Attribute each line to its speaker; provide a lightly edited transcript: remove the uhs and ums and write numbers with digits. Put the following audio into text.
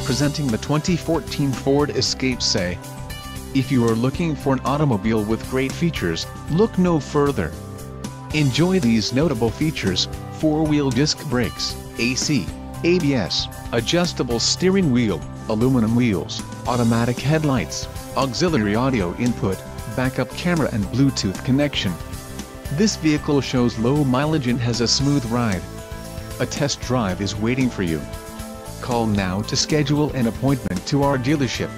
Speaker 1: Presenting the 2014 Ford Escape Say. If you are looking for an automobile with great features, look no further. Enjoy these notable features: 4-wheel disc brakes, AC, ABS, adjustable steering wheel, aluminum wheels, automatic headlights, auxiliary audio input, backup camera and Bluetooth connection. This vehicle shows low mileage and has a smooth ride. A test drive is waiting for you. Call now to schedule an appointment to our dealership.